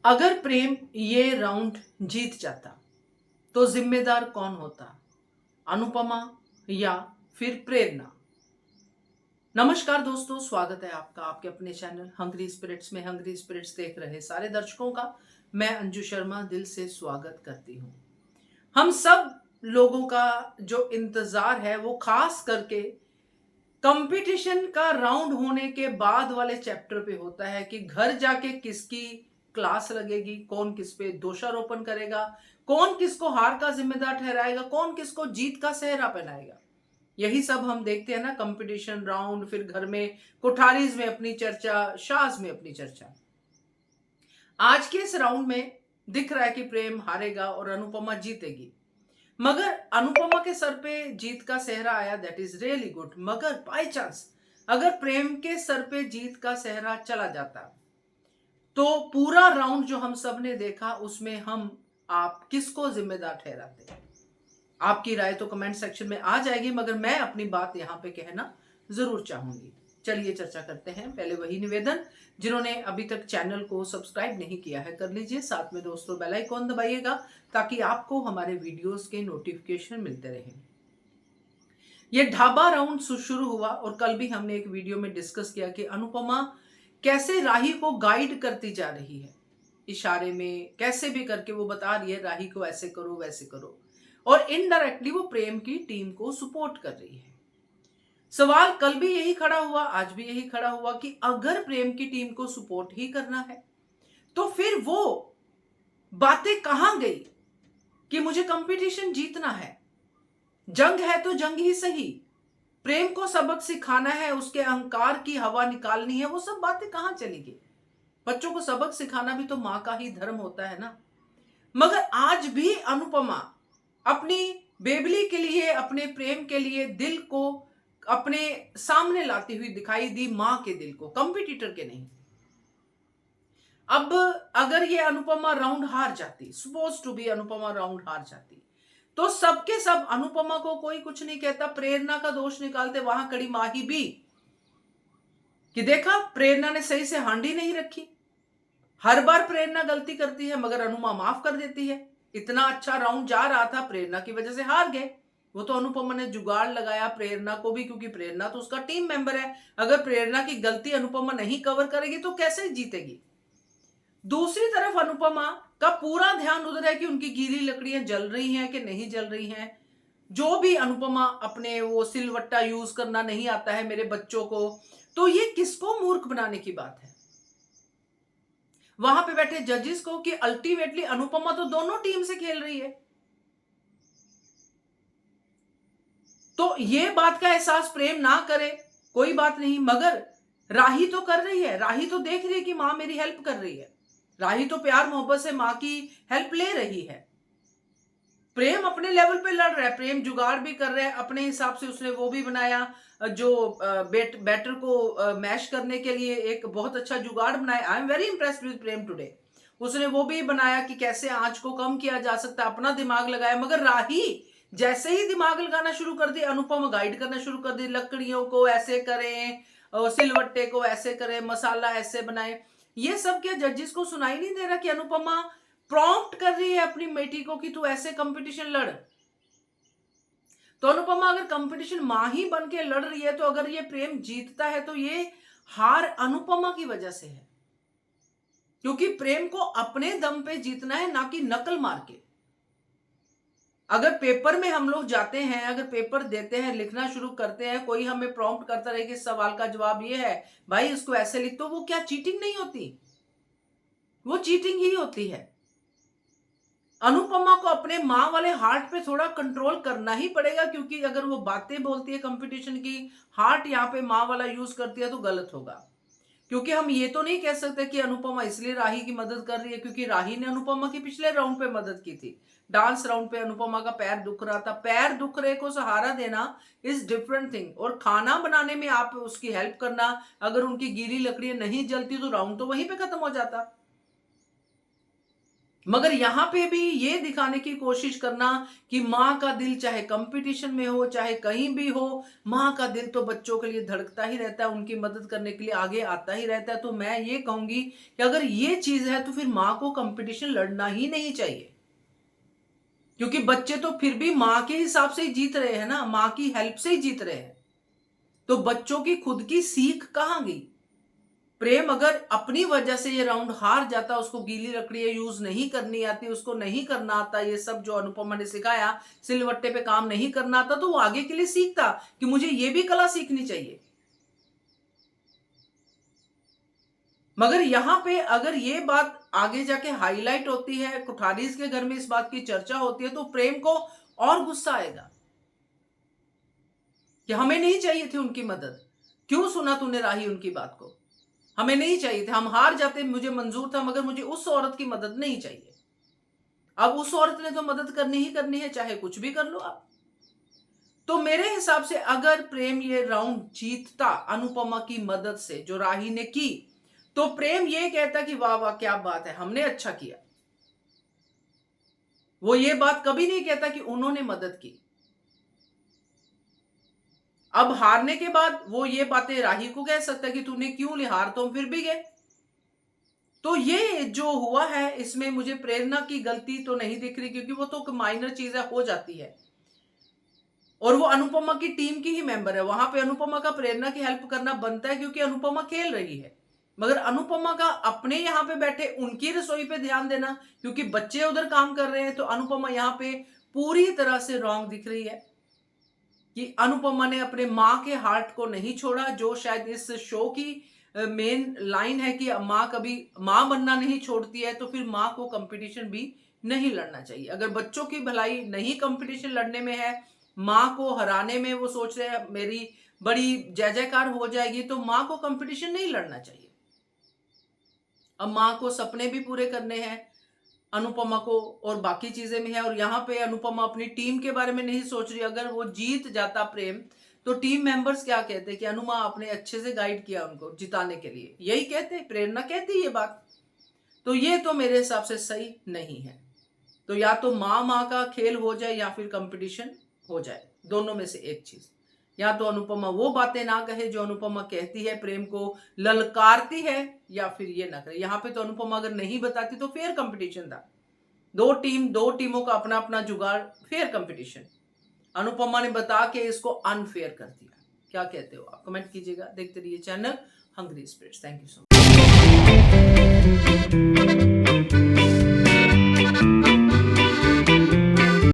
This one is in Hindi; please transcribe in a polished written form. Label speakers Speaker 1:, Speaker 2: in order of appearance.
Speaker 1: अगर प्रेम ये राउंड जीत जाता तो जिम्मेदार कौन होता? अनुपमा या फिर प्रेरणा? नमस्कार दोस्तों, स्वागत है आपका आपके अपने चैनल हंग्री स्पिरिट्स में। हंग्री स्पिरिट्स देख रहे सारे दर्शकों का मैं अंजू शर्मा दिल से स्वागत करती हूँ। हम सब लोगों का जो इंतजार है वो खास करके कंपटीशन का राउंड होने के बाद वाले चैप्टर पे होता है कि घर जाके किसकी क्लास लगेगी, कौन किस पे दोषारोपण करेगा, कौन किसको हार का जिम्मेदार ठहराएगा, कौन किसको जीत का सेहरा पहनाएगा। यही सब हम देखते हैं ना, कंपटीशन राउंड, फिर घर में कोठारीज में अपनी चर्चा, शाज में अपनी चर्चा। आज के इस राउंड में दिख रहा है कि प्रेम हारेगा और अनुपमा जीतेगी। मगर अनुपमा के सर पे जीत का सेहरा आया, दैट इज रियली गुड। मगर बाय चांस अगर प्रेम के सर पे जीत का सेहरा चला जाता तो पूरा राउंड जो हम सब ने देखा उसमें हम आप किसको जिम्मेदार ठहराते? आपकी राय तो कमेंट सेक्शन में आ जाएगी, मगर मैं अपनी बात यहां पे कहना जरूर चाहूंगी। चलिए चर्चा करते हैं। पहले वही निवेदन, जिन्होंने अभी तक चैनल को सब्सक्राइब नहीं किया है कर लीजिए, साथ में दोस्तों बेल आइकॉन दबाइएगा ताकि आपको हमारे वीडियोस के नोटिफिकेशन मिलते रहें। ये ढाबा राउंड शुरू हुआ और कल भी हमने एक वीडियो में डिस्कस किया कि अनुपमा कैसे राही को गाइड करती जा रही है, इशारे में कैसे भी करके वो बता रही है राही को ऐसे करो वैसे करो, और इनडायरेक्टली वो प्रेम की टीम को सपोर्ट कर रही है। सवाल कल भी यही खड़ा हुआ, आज भी यही खड़ा हुआ कि अगर प्रेम की टीम को सपोर्ट ही करना है तो फिर वो बातें कहां गई कि मुझे कंपटीशन जीतना है, जंग है तो जंग ही सही, प्रेम को सबक सिखाना है, उसके अहंकार की हवा निकालनी है, वो सब बातें कहां चली गई? बच्चों को सबक सिखाना भी तो मां का ही धर्म होता है ना। मगर आज भी अनुपमा अपनी बेबली के लिए, अपने प्रेम के लिए दिल को अपने सामने लाती हुई दिखाई दी, मां के दिल को, कंपटीटर के नहीं। अब अगर ये अनुपमा राउंड हार जाती, suppose to be Anupama round हार जाती, तो सबके सब अनुपमा को कोई कुछ नहीं कहता, प्रेरणा का दोष निकालते, वहां खड़ी माही भी कि देखा प्रेरणा ने सही से हांडी नहीं रखी। हर बार प्रेरणा गलती करती है मगर अनुमा माफ कर देती है। इतना अच्छा राउंड जा रहा था, प्रेरणा की वजह से हार गए। वो तो अनुपमा ने जुगाड़ लगाया प्रेरणा को भी, क्योंकि प्रेरणा तो उसका टीम मेंबर है। अगर प्रेरणा की गलती अनुपमा नहीं कवर करेगी तो कैसे जीतेगी? दूसरी तरफ अनुपमा का पूरा ध्यान उधर है कि उनकी गीली लकड़ियां जल रही हैं कि नहीं जल रही हैं। जो भी अनुपमा अपने वो सिलवट्टा यूज करना नहीं आता है मेरे बच्चों को, तो ये किसको मूर्ख बनाने की बात है? वहां पे बैठे जजेस को कि अल्टीमेटली अनुपमा तो दोनों टीम से खेल रही है। तो ये बात का एहसास प्रेम ना करे कोई बात नहीं, मगर राही तो कर रही है, राही तो देख रही है कि मां मेरी हेल्प कर रही है, राही तो प्यार मोहब्बत से मां की हेल्प ले रही है। प्रेम अपने लेवल पे लड़ रहा है, प्रेम जुगाड़ भी कर रहा है अपने हिसाब से। उसने वो भी बनाया जो बैटर को मैश करने के लिए एक बहुत अच्छा जुगाड़ बनाया। I am very impressed with Prem today. उसने वो भी बनाया कि कैसे आंच को कम किया जा सकता है, अपना दिमाग लगाया। मगर राही जैसे ही दिमाग लगाना शुरू कर दी, अनुपम गाइड करना शुरू कर दी, लकड़ियों को ऐसे करें, सिलवट्टे को ऐसे करें, मसाला ऐसे बनाए। ये सब क्या जजेस को सुनाई नहीं दे रहा कि अनुपमा प्रॉम्प्ट कर रही है अपनी बेटी को कि तू ऐसे कंपटीशन लड़? तो अनुपमा अगर कंपटीशन मां ही बन के लड़ रही है, तो अगर ये प्रेम जीतता है तो ये हार अनुपमा की वजह से है, क्योंकि प्रेम को अपने दम पे जीतना है, ना कि नकल मार के। अगर पेपर में हम लोग जाते हैं, अगर पेपर देते हैं, लिखना शुरू करते हैं, कोई हमें प्रॉम्प्ट करता रहे कि सवाल का जवाब ये है भाई, इसको ऐसे लिख, तो वो क्या चीटिंग नहीं होती? वो चीटिंग ही होती है। अनुपमा को अपने माँ वाले हार्ट पे थोड़ा कंट्रोल करना ही पड़ेगा, क्योंकि अगर वो बातें बोलती है कंपटीशन की, हार्ट यहाँ पे माँ वाला यूज करती है तो गलत होगा। क्योंकि हम ये तो नहीं कह सकते कि अनुपमा इसलिए राही की मदद कर रही है क्योंकि राही ने अनुपमा की पिछले राउंड पे मदद की थी। डांस राउंड पे अनुपमा का पैर दुख रहा था, पैर दुख रहे को सहारा देना इज डिफरेंट थिंग, और खाना बनाने में आप उसकी हेल्प करना, अगर उनकी गीली लकड़ियां नहीं जलती तो राउंड तो वहीं पे खत्म हो जाता। मगर यहां पे भी ये दिखाने की कोशिश करना कि माँ का दिल चाहे कंपटीशन में हो चाहे कहीं भी हो, माँ का दिल तो बच्चों के लिए धड़कता ही रहता है, उनकी मदद करने के लिए आगे आता ही रहता है। तो मैं ये कहूंगी कि अगर ये चीज है तो फिर माँ को कंपटीशन लड़ना ही नहीं चाहिए, क्योंकि बच्चे तो फिर भी माँ के हिसाब से ही जीत रहे हैं ना, माँ की हेल्प से ही जीत रहे हैं। तो बच्चों की खुद की सीख कहां गई? प्रेम अगर अपनी वजह से ये राउंड हार जाता, उसको गीली लकड़ी यूज नहीं करनी आती, उसको नहीं करना आता, ये सब जो अनुपमा ने सिखाया, सिलवट्टे पे काम नहीं करना आता, तो वो आगे के लिए सीखता कि मुझे ये भी कला सीखनी चाहिए। मगर यहां पे अगर ये बात आगे जाके हाईलाइट होती है, कुठारीज के घर में इस बात की चर्चा होती है, तो प्रेम को और गुस्सा आएगा कि हमें नहीं चाहिए थी उनकी मदद, क्यों सुना तूने राही उनकी बात को, हमें नहीं चाहिए थे, हम हार जाते, मुझे मंजूर था, मगर मुझे उस औरत की मदद नहीं चाहिए। अब उस औरत ने तो मदद करनी ही करनी है, चाहे कुछ भी कर लो आप। तो मेरे हिसाब से अगर प्रेम ये राउंड जीतता अनुपमा की मदद से जो राही ने की, तो प्रेम ये कहता कि वाह वाह क्या बात है, हमने अच्छा किया। वो ये बात कभी नहीं कहता कि उन्होंने मदद की। अब हारने के बाद वो ये बातें राही को कह सकता है कि तूने क्यों ली, हार तो हम फिर भी गए। तो ये जो हुआ है इसमें मुझे प्रेरणा की गलती तो नहीं दिख रही, क्योंकि वो तो माइनर चीजें हो जाती है, और वो अनुपमा की टीम की ही मेंबर है। वहां पे अनुपमा का प्रेरणा की हेल्प करना बनता है, क्योंकि अनुपमा खेल रही है। मगर अनुपमा का अपने यहाँ पे बैठे उनकी रसोई पे ध्यान देना, क्योंकि बच्चे उधर काम कर रहे हैं, तो अनुपमा यहाँ पे पूरी तरह से रॉन्ग दिख रही है कि अनुपमा ने अपने माँ के हार्ट को नहीं छोड़ा, जो शायद इस शो की मेन लाइन है कि माँ कभी माँ बनना नहीं छोड़ती है। तो फिर माँ को कंपटीशन भी नहीं लड़ना चाहिए। अगर बच्चों की भलाई नहीं कंपटीशन लड़ने में है, माँ को हराने में वो सोच रहे हैं मेरी बड़ी जय जयकार हो जाएगी, तो माँ को कंपटीशन नहीं लड़ना चाहिए। अब माँ को सपने भी पूरे करने हैं अनुपमा को, और बाकी चीजें में है, और यहाँ पे अनुपमा अपनी टीम के बारे में नहीं सोच रही। अगर वो जीत जाता प्रेम, तो टीम मेंबर्स क्या कहते कि अनुमा आपने अच्छे से गाइड किया उनको जिताने के लिए, यही कहते, प्रेरणा कहती ये बात। तो ये तो मेरे हिसाब से सही नहीं है। तो या तो माँ माँ का खेल हो जाए या फिर कंपटीशन हो जाए, दोनों में से एक चीज। या तो अनुपमा वो बातें ना कहे जो अनुपमा कहती है, प्रेम को ललकारती है, या फिर ये ना करे। यहाँ पे तो अनुपमा अगर नहीं बताती तो फेयर कंपटीशन था, दो टीमों का अपना अपना जुगाड़, फेयर कंपटीशन। अनुपमा ने बता के इसको अनफेयर कर दिया। क्या कहते हो आप? कमेंट कीजिएगा। देखते रहिए channel hungry spirits. Thank you so much.